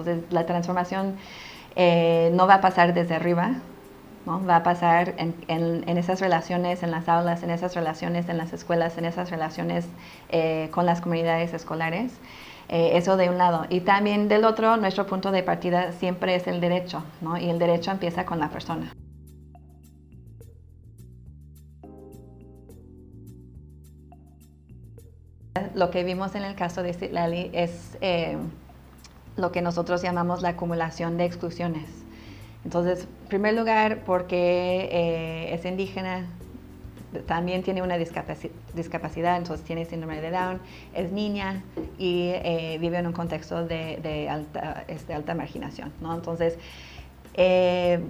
Entonces, la transformación no va a pasar desde arriba, ¿no? Va a pasar en esas relaciones, en las aulas, en esas relaciones, en las escuelas, en esas relaciones con las comunidades escolares. Eso de un lado. Y también del otro, nuestro punto de partida siempre es el derecho, ¿no? Y el derecho empieza con la persona. Lo que vimos en el caso de Citlali es lo que nosotros llamamos la acumulación de exclusiones. Entonces, en primer lugar, porque es indígena, también tiene una discapacidad, entonces tiene síndrome de Down, es niña y vive en un contexto de alta marginación, ¿no? Entonces,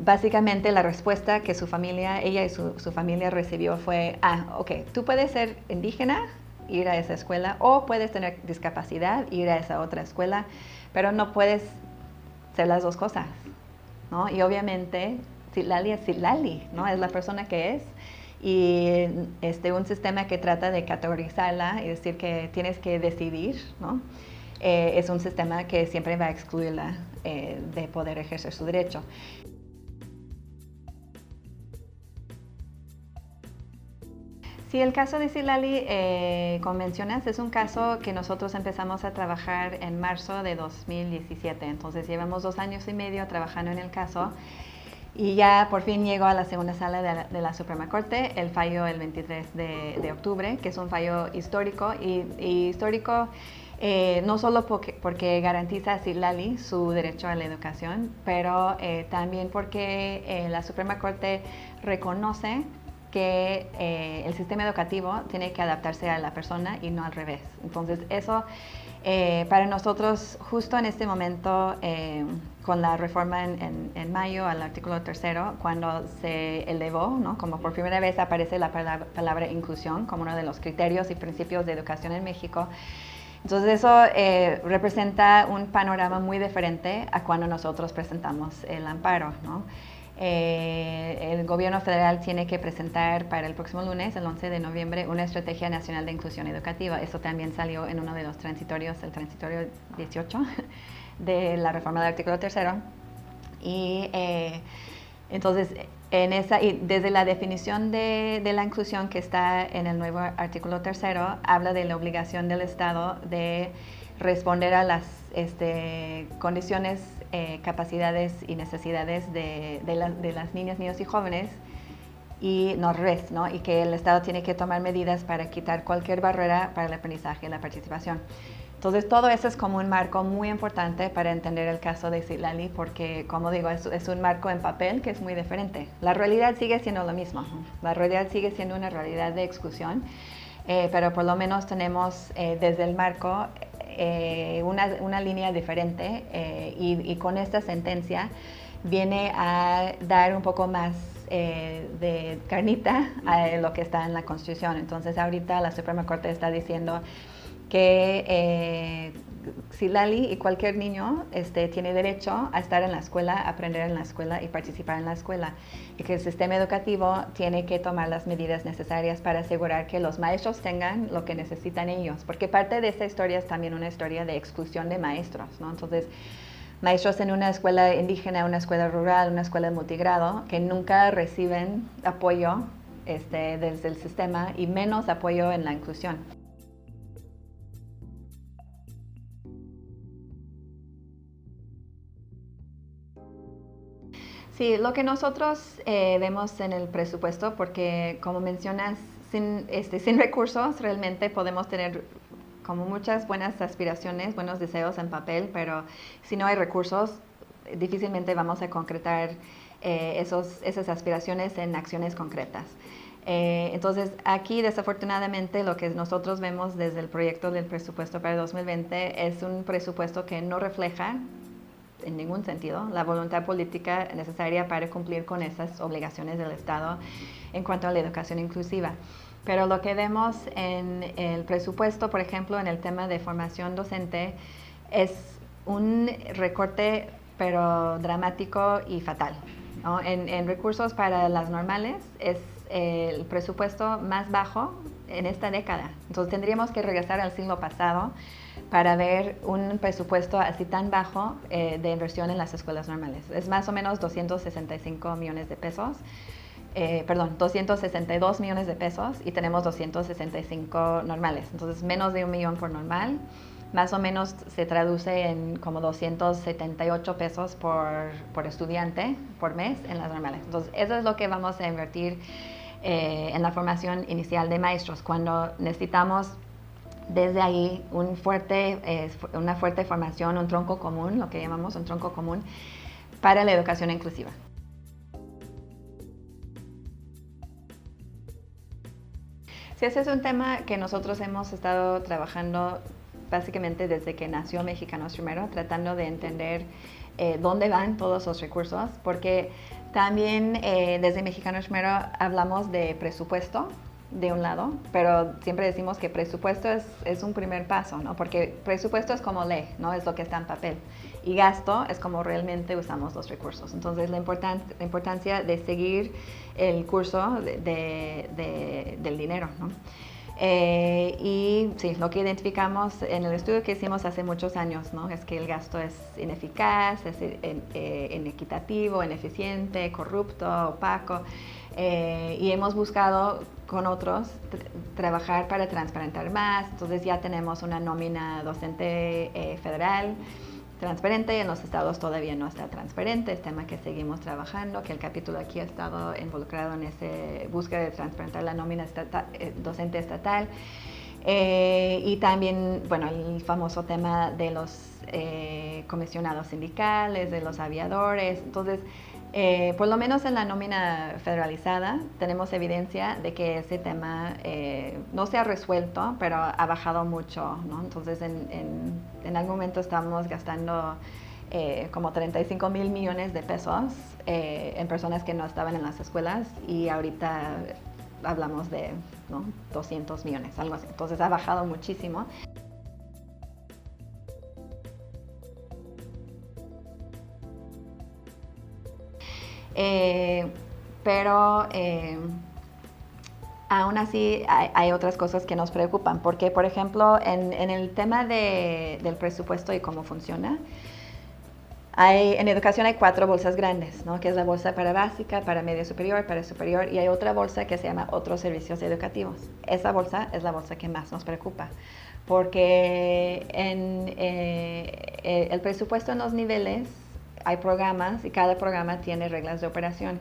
básicamente la respuesta que su familia, ella y su familia recibió fue, ok, tú puedes ser indígena, ir a esa escuela, o puedes tener discapacidad, ir a esa otra escuela, pero no puedes ser las dos cosas, ¿no? Y obviamente Citlali es Citlali, ¿no? Es la persona que es. Y un sistema que trata de categorizarla y decir que tienes que decidir, ¿no? Es un sistema que siempre va a excluirla de poder ejercer su derecho. Sí, el caso de Citlali, como mencionas, es un caso que nosotros empezamos a trabajar en marzo de 2017, entonces llevamos 2 años y medio trabajando en el caso. Y ya por fin llegó a la segunda sala de la Suprema Corte el fallo el 23 de octubre, que es un fallo histórico, y histórico no solo porque garantiza a Citlali su derecho a la educación, pero también porque la Suprema Corte reconoce que el sistema educativo tiene que adaptarse a la persona y no al revés. Entonces eso para nosotros, justo en este momento, con la reforma en mayo al artículo 3, cuando se elevó, ¿no? Como por primera vez aparece la palabra inclusión como uno de los criterios y principios de educación en México. Entonces eso representa un panorama muy diferente a cuando nosotros presentamos el amparo, ¿no? El gobierno federal tiene que presentar para el próximo lunes, el 11 de noviembre, una estrategia nacional de inclusión educativa. Eso también salió en uno de los transitorios, el transitorio 18 de la reforma del artículo 3. Y entonces, y desde la definición de la inclusión que está en el nuevo artículo 3, habla de la obligación del Estado de responder a las condiciones, capacidades y necesidades de las niñas, niños y jóvenes, y no al revés, ¿no? Y que el Estado tiene que tomar medidas para quitar cualquier barrera para el aprendizaje y la participación. Entonces, todo eso es como un marco muy importante para entender el caso de Citlali, porque, como digo, es un marco en papel que es muy diferente. La realidad sigue siendo lo mismo. La realidad sigue siendo una realidad de exclusión, pero por lo menos tenemos desde el marco una línea diferente, y con esta sentencia viene a dar un poco más de carnita a lo que está en la Constitución. Entonces ahorita la Suprema Corte está diciendo que Citlali y cualquier niño tiene derecho a estar en la escuela, aprender en la escuela y participar en la escuela, y que el sistema educativo tiene que tomar las medidas necesarias para asegurar que los maestros tengan lo que necesitan ellos, porque parte de esta historia es también una historia de exclusión de maestros, ¿no? Entonces, maestros en una escuela indígena, una escuela rural, una escuela multigrado, que nunca reciben apoyo desde el sistema, y menos apoyo en la inclusión. Sí, lo que nosotros vemos en el presupuesto, porque como mencionas, sin recursos realmente podemos tener como muchas buenas aspiraciones, buenos deseos en papel, pero si no hay recursos, difícilmente vamos a concretar esas aspiraciones en acciones concretas. Entonces, aquí desafortunadamente lo que nosotros vemos desde el proyecto del presupuesto para 2020 es un presupuesto que no refleja en ningún sentido la voluntad política necesaria para cumplir con esas obligaciones del Estado en cuanto a la educación inclusiva. Pero lo que vemos en el presupuesto, por ejemplo, en el tema de formación docente, es un recorte, pero dramático y fatal, ¿no? En recursos para las normales es el presupuesto más bajo en esta década. Entonces tendríamos que regresar al siglo pasado para ver un presupuesto así tan bajo de inversión en las escuelas normales. Es más o menos 265 millones de pesos. 262 millones de pesos y tenemos 265 normales. Entonces, menos de 1 millón por normal. Más o menos se traduce en como 278 pesos por estudiante por mes en las normales. Entonces, eso es lo que vamos a invertir en la formación inicial de maestros, cuando necesitamos desde ahí una fuerte formación, un tronco común, lo que llamamos un tronco común, para la educación inclusiva. Sí, ese es un tema que nosotros hemos estado trabajando básicamente desde que nació Mexicanos Primero, tratando de entender dónde van todos los recursos, porque también desde Mexicanos Primero hablamos de presupuesto, de un lado, pero siempre decimos que presupuesto es un primer paso, ¿no? Porque presupuesto es como ley, ¿no? Es lo que está en papel. Y gasto es como realmente usamos los recursos. Entonces, la importancia de seguir el curso del dinero, ¿no? Y sí, lo que identificamos en el estudio que hicimos hace muchos años, ¿no? Es que el gasto es ineficaz, es inequitativo, ineficiente, corrupto, opaco. Y hemos buscado con otros trabajar para transparentar más. Entonces ya tenemos una nómina docente federal transparente. En los estados todavía no está transparente, es tema que seguimos trabajando, que el capítulo aquí ha estado involucrado en esa búsqueda de transparentar la nómina docente estatal. Y también, bueno, el famoso tema de los comisionados sindicales, de los aviadores. Entonces, por lo menos en la nómina federalizada tenemos evidencia de que ese tema no se ha resuelto, pero ha bajado mucho, ¿no? Entonces, en algún momento estábamos gastando como 35 mil millones de pesos en personas que no estaban en las escuelas, y ahorita hablamos de, ¿no?, 200 millones, algo así. Entonces ha bajado muchísimo. Pero aún así hay otras cosas que nos preocupan, porque por ejemplo en el tema del presupuesto y cómo funciona, en educación hay 4 bolsas grandes, ¿no? Que es la bolsa para básica, para media superior, para superior, y hay otra bolsa que se llama otros servicios educativos. Esa bolsa es la bolsa que más nos preocupa, porque en el presupuesto en los niveles hay programas y cada programa tiene reglas de operación.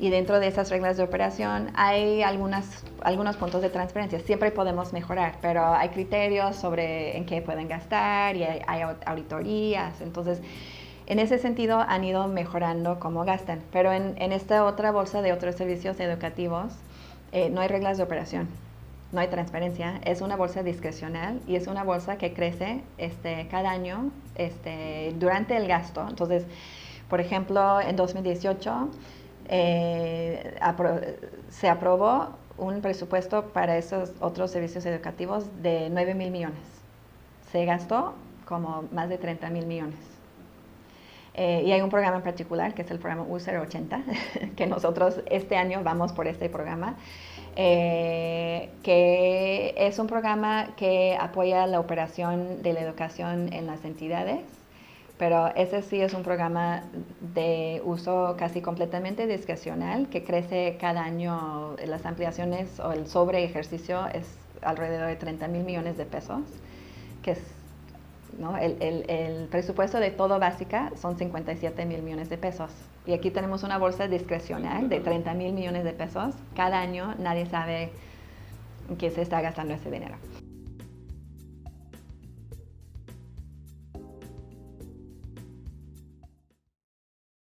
Y dentro de esas reglas de operación hay algunos puntos de transparencia. Siempre podemos mejorar, pero hay criterios sobre en qué pueden gastar y hay auditorías. Entonces, en ese sentido han ido mejorando cómo gastan. Pero en esta otra bolsa de otros servicios educativos no hay reglas de operación, no hay transparencia. Es una bolsa discrecional y es una bolsa que crece cada año durante el gasto. Entonces, por ejemplo, en 2018... se aprobó un presupuesto para esos otros servicios educativos de 9 mil millones. Se gastó como más de 30 mil millones. Y hay un programa en particular, que es el programa U080, que nosotros este año vamos por este programa, que es un programa que apoya la operación de la educación en las entidades. Pero ese sí es un programa de uso casi completamente discrecional, que crece cada año. Las ampliaciones o el sobre ejercicio es alrededor de 30 mil millones de pesos, que es, ¿no? El presupuesto de todo básica son 57 mil millones de pesos. Y aquí tenemos una bolsa discrecional de 30 mil millones de pesos. Cada año nadie sabe en qué se está gastando ese dinero.